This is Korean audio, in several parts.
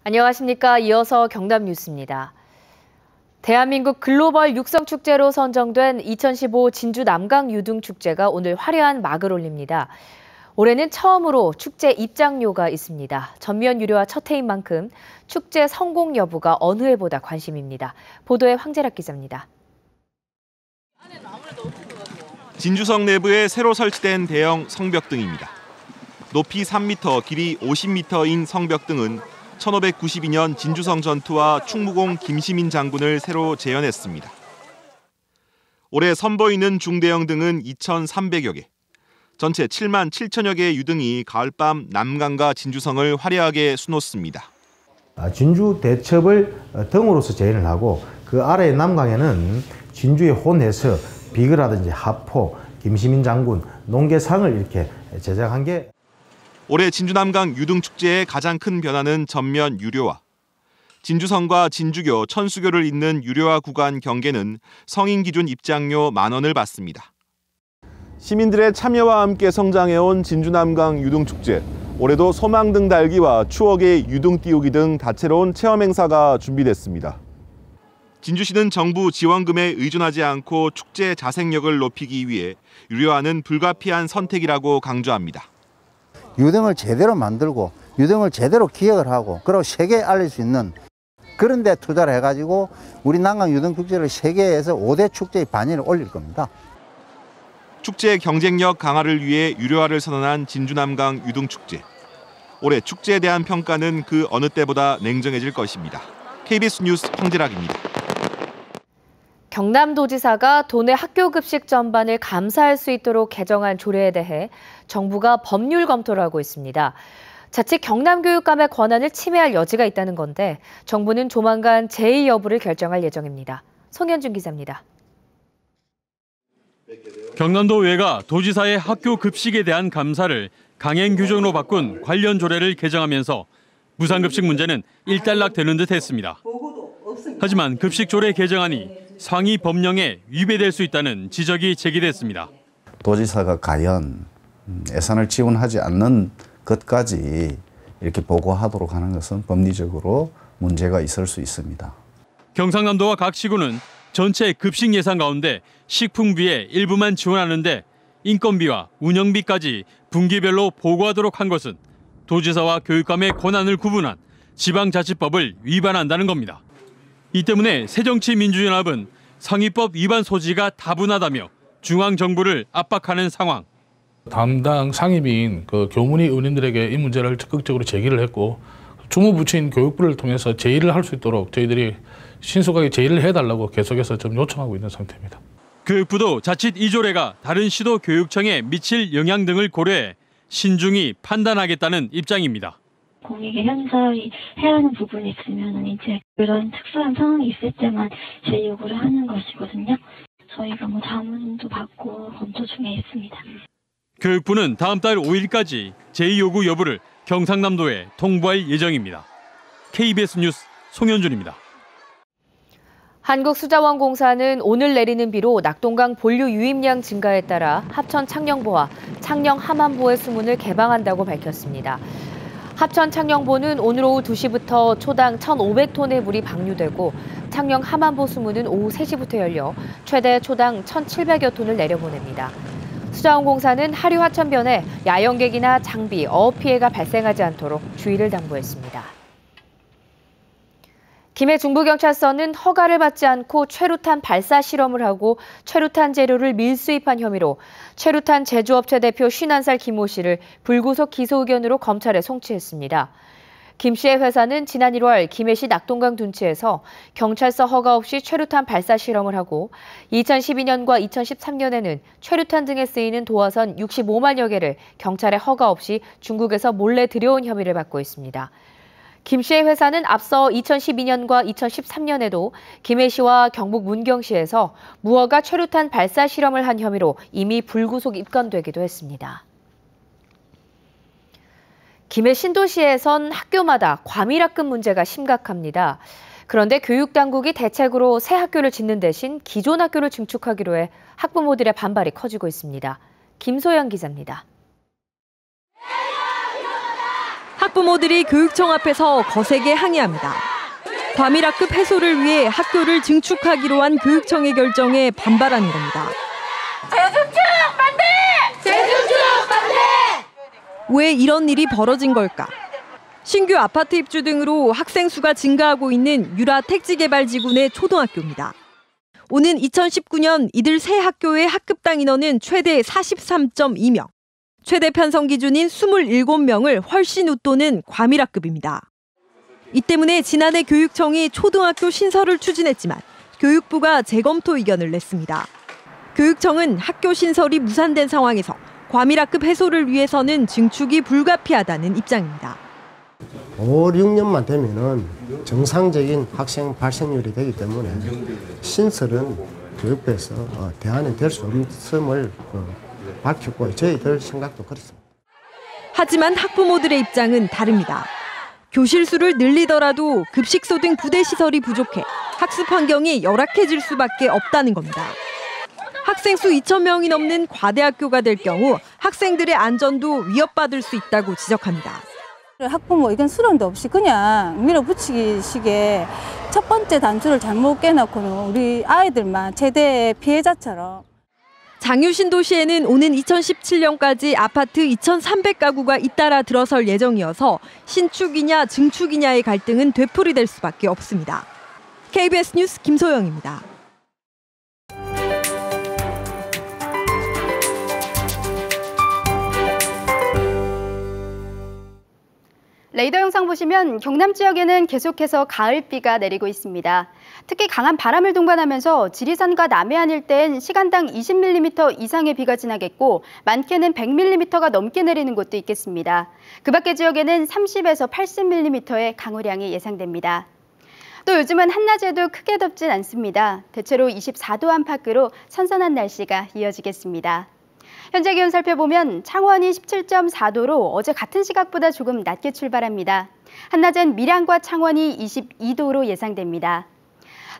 안녕하십니까. 이어서 경남 뉴스입니다. 대한민국 글로벌 육성축제로 선정된 2015 진주 남강 유등축제가 오늘 화려한 막을 올립니다. 올해는 처음으로 축제 입장료가 있습니다. 전면 유료화 첫 해인 만큼 축제 성공 여부가 어느 해보다 관심입니다. 보도에 황재락 기자입니다. 진주성 내부에 새로 설치된 대형 성벽등입니다. 높이 3m, 길이 50m인 성벽등은 1592년 진주성 전투와 충무공 김시민 장군을 새로 재현했습니다. 올해 선보이는 중대형 등은 2,300여 개. 전체 7만 7천여 개의 유등이 가을밤 남강과 진주성을 화려하게 수놓습니다. 진주 대첩을 등으로서 재현을 하고 그 아래 남강에는 진주의 혼해서 비그라든지 하포, 김시민 장군, 농계상을 이렇게 제작한 게 올해 진주 남강 유등축제의 가장 큰 변화는 전면 유료화. 진주성과 진주교, 천수교를 잇는 유료화 구간 경계는 성인 기준 입장료 10,000원을 받습니다. 시민들의 참여와 함께 성장해온 진주 남강 유등축제. 올해도 소망등 달기와 추억의 유등 띄우기 등 다채로운 체험 행사가 준비됐습니다. 진주시는 정부 지원금에 의존하지 않고 축제 자생력을 높이기 위해 유료화는 불가피한 선택이라고 강조합니다. 유등을 제대로 만들고 유등을 제대로 기획을 하고 그리고 세계에 알릴 수 있는 그런 데 투자를 해가지고 우리 남강 유등축제를 세계에서 5대 축제의 반열에 올릴 겁니다. 축제 경쟁력 강화를 위해 유료화를 선언한 진주 남강 유등축제. 올해 축제에 대한 평가는 그 어느 때보다 냉정해질 것입니다. KBS 뉴스 황재락입니다. 경남도지사가 도내 학교 급식 전반을 감사할 수 있도록 개정한 조례에 대해 정부가 법률 검토를 하고 있습니다. 자칫 경남교육감의 권한을 침해할 여지가 있다는 건데 정부는 조만간 제의 여부를 결정할 예정입니다. 송현준 기자입니다. 경남도의회가 도지사의 학교 급식에 대한 감사를 강행 규정으로 바꾼 관련 조례를 개정하면서 무상급식 문제는 일단락되는 듯 했습니다. 하지만 급식 조례 개정안이 상위 법령에 위배될 수 있다는 지적이 제기됐습니다. 도지사가 과연 예산을 지원하지 않는 것까지 이렇게 보고하도록 하는 것은 법리적으로 문제가 있을 수 있습니다. 경상남도와 각 시군은 전체 급식 예산 가운데 식품비의 일부만 지원하는데 인건비와 운영비까지 분기별로 보고하도록 한 것은 도지사와 교육감의 권한을 구분한 지방자치법을 위반한다는 겁니다. 이 때문에 새정치민주연합은 상위법 위반 소지가 다분하다며 중앙정부를 압박하는 상황. 담당 상임위인 교문위 의원님들에게 이 문제를 적극적으로 제기를 했고 주무부처인 교육부를 통해서 제의를 할 수 있도록 저희들이 신속하게 제의를 해달라고 계속해서 좀 요청하고 있는 상태입니다. 교육부도 자칫 이 조례가 다른 시도 교육청에 미칠 영향 등을 고려해 신중히 판단하겠다는 입장입니다. 공익에 현저히 해하는 부분이 있으면 이제 그런 특수한 상황이 있을 때만 제의 요구를 하는 것이거든요. 저희가 자문도 받고 검토 중에 있습니다. 교육부는 다음 달 5일까지 제의 요구 여부를 경상남도에 통보할 예정입니다. KBS 뉴스 송현준입니다. 한국수자원공사는 오늘 내리는 비로 낙동강 본류 유입량 증가에 따라 합천 창녕보와 창녕 함안보의 수문을 개방한다고 밝혔습니다. 합천 창녕보는 오늘 오후 2시부터 초당 1,500톤의 물이 방류되고 창녕 함안보 수문은 오후 3시부터 열려 최대 초당 1,700여 톤을 내려보냅니다. 수자원공사는 하류 하천변에 야영객이나 장비, 어업 피해가 발생하지 않도록 주의를 당부했습니다. 김해 중부경찰서는 허가를 받지 않고 최루탄 발사 실험을 하고 최루탄 재료를 밀수입한 혐의로 최루탄 제조업체 대표 51살 김모 씨를 불구속 기소 의견으로 검찰에 송치했습니다. 김 씨의 회사는 지난 1월 김해시 낙동강 둔치에서 경찰서 허가 없이 최루탄 발사 실험을 하고 2012년과 2013년에는 최루탄 등에 쓰이는 도화선 65만여 개를 경찰의 허가 없이 중국에서 몰래 들여온 혐의를 받고 있습니다. 김 씨의 회사는 앞서 2012년과 2013년에도 김해시와 경북 문경시에서 무허가 최루탄 발사 실험을 한 혐의로 이미 불구속 입건되기도 했습니다. 김해 신도시에선 학교마다 과밀학급 문제가 심각합니다. 그런데 교육당국이 대책으로 새 학교를 짓는 대신 기존 학교를 증축하기로 해 학부모들의 반발이 커지고 있습니다. 김소연 기자입니다. 학부모들이 교육청 앞에서 거세게 항의합니다. 과밀학급 해소를 위해 학교를 증축하기로 한 교육청의 결정에 반발하는 겁니다. 재증축 반대! 재증축 반대! 왜 이런 일이 벌어진 걸까? 신규 아파트 입주 등으로 학생 수가 증가하고 있는 유라 택지개발지구 내 초등학교입니다. 오는 2019년 이들 세 학교의 학급당 인원은 최대 43.2명. 최대 편성 기준인 27명을 훨씬 웃도는 과밀학급입니다. 이 때문에 지난해 교육청이 초등학교 신설을 추진했지만 교육부가 재검토 의견을 냈습니다. 교육청은 학교 신설이 무산된 상황에서 과밀학급 해소를 위해서는 증축이 불가피하다는 입장입니다. 5, 6년만 되면은 정상적인 학생 발생률이 되기 때문에 신설은 교육부에서 대안이 될 수 없음을 밝혔고 저희들 생각도 그렇습니다. 하지만 학부모들의 입장은 다릅니다. 교실 수를 늘리더라도 급식소 등 부대 시설이 부족해 학습 환경이 열악해질 수밖에 없다는 겁니다. 학생 수 2,000명이 넘는 과대학교가 될 경우 학생들의 안전도 위협받을 수 있다고 지적합니다. 학부모 의견 수렴도 없이 그냥 밀어붙이기식의 첫 번째 단추를 잘못 깨놓고는 우리 아이들만 최대 피해자처럼. 장유신도시에는 오는 2017년까지 아파트 2,300가구가 잇따라 들어설 예정이어서 신축이냐 증축이냐의 갈등은 되풀이될 수밖에 없습니다. KBS 뉴스 김소영입니다. 레이더 영상 보시면 경남 지역에는 계속해서 가을비가 내리고 있습니다. 특히 강한 바람을 동반하면서 지리산과 남해안 일대엔 시간당 20mm 이상의 비가 지나겠고 많게는 100mm가 넘게 내리는 곳도 있겠습니다. 그 밖의 지역에는 30에서 80mm의 강우량이 예상됩니다. 또 요즘은 한낮에도 크게 덥진 않습니다. 대체로 24도 안팎으로 선선한 날씨가 이어지겠습니다. 현재 기온 살펴보면 창원이 17.4도로 어제 같은 시각보다 조금 낮게 출발합니다. 한낮엔 밀양과 창원이 22도로 예상됩니다.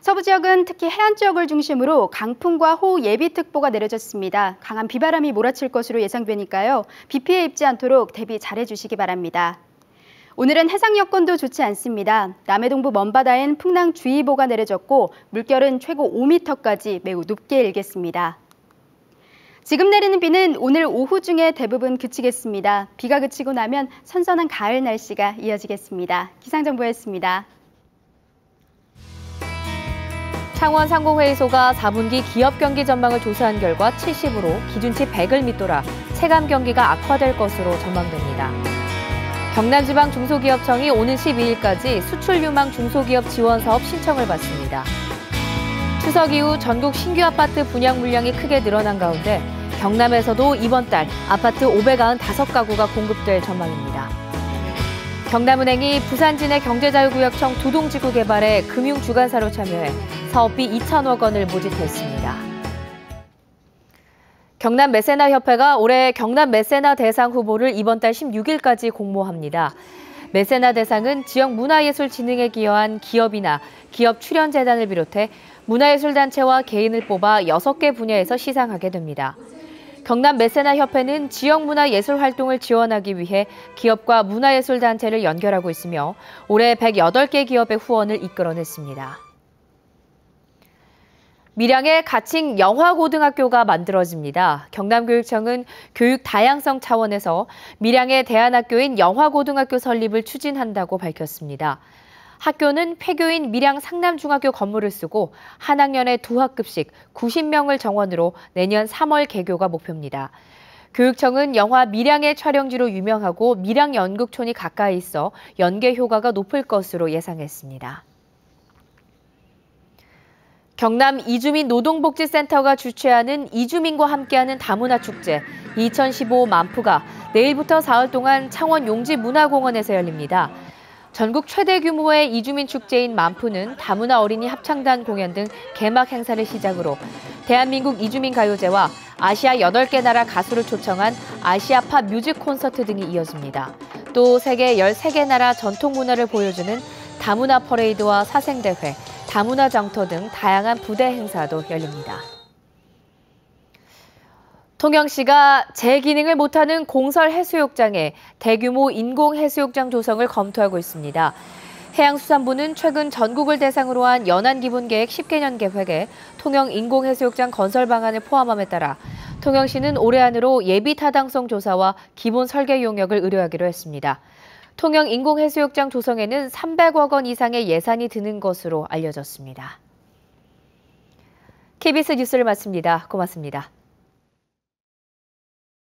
서부 지역은 특히 해안 지역을 중심으로 강풍과 호우 예비특보가 내려졌습니다. 강한 비바람이 몰아칠 것으로 예상되니까요. 비 피해 입지 않도록 대비 잘해주시기 바랍니다. 오늘은 해상 여건도 좋지 않습니다. 남해동부 먼바다엔 풍랑주의보가 내려졌고 물결은 최고 5m까지 매우 높게 일겠습니다. 지금 내리는 비는 오늘 오후 중에 대부분 그치겠습니다. 비가 그치고 나면 선선한 가을 날씨가 이어지겠습니다. 기상정보였습니다. 창원 상공회의소가 4분기 기업 경기 전망을 조사한 결과 70으로 기준치 100을 밑돌아 체감 경기가 악화될 것으로 전망됩니다. 경남지방 중소기업청이 오는 12일까지 수출 유망 중소기업 지원 사업 신청을 받습니다. 추석 이후 전국 신규 아파트 분양 물량이 크게 늘어난 가운데 경남에서도 이번 달 아파트 595가구가 공급될 전망입니다. 경남은행이 부산진해 경제자유구역청 두동지구 개발에 금융주관사로 참여해 사업비 2천억 원을 모집했습니다. 경남 메세나협회가 올해 경남 메세나 대상 후보를 이번 달 16일까지 공모합니다. 메세나 대상은 지역 문화예술 진흥에 기여한 기업이나 기업 출연재단을 비롯해 문화예술단체와 개인을 뽑아 6개 분야에서 시상하게 됩니다. 경남 메세나협회는 지역 문화예술 활동을 지원하기 위해 기업과 문화예술단체를 연결하고 있으며 올해 108개 기업의 후원을 이끌어냈습니다. 밀양에 가칭 영화고등학교가 만들어집니다. 경남교육청은 교육 다양성 차원에서 밀양의 대안학교인 영화고등학교 설립을 추진한다고 밝혔습니다. 학교는 폐교인 밀양 상남중학교 건물을 쓰고 한 학년에 2학급씩 90명을 정원으로 내년 3월 개교가 목표입니다. 교육청은 영화 밀양의 촬영지로 유명하고 밀양 연극촌이 가까이 있어 연계 효과가 높을 것으로 예상했습니다. 경남 이주민 노동복지센터가 주최하는 이주민과 함께하는 다문화 축제 2015 만푸가 내일부터 사흘 동안 창원 용지문화공원에서 열립니다. 전국 최대 규모의 이주민 축제인 만푸는 다문화 어린이 합창단 공연 등 개막 행사를 시작으로 대한민국 이주민 가요제와 아시아 8개 나라 가수를 초청한 아시아팝 뮤직 콘서트 등이 이어집니다. 또 세계 13개 나라 전통 문화를 보여주는 다문화 퍼레이드와 사생대회, 다문화 장터 등 다양한 부대 행사도 열립니다. 통영시가 제 기능을 못하는 공설 해수욕장에 대규모 인공 해수욕장 조성을 검토하고 있습니다. 해양수산부는 최근 전국을 대상으로 한 연안기본계획 10개년 계획에 통영 인공해수욕장 건설 방안을 포함함에 따라 통영시는 올해 안으로 예비 타당성 조사와 기본 설계 용역을 의뢰하기로 했습니다. 통영 인공해수욕장 조성에는 300억 원 이상의 예산이 드는 것으로 알려졌습니다. KBS 뉴스를 마칩니다. 고맙습니다.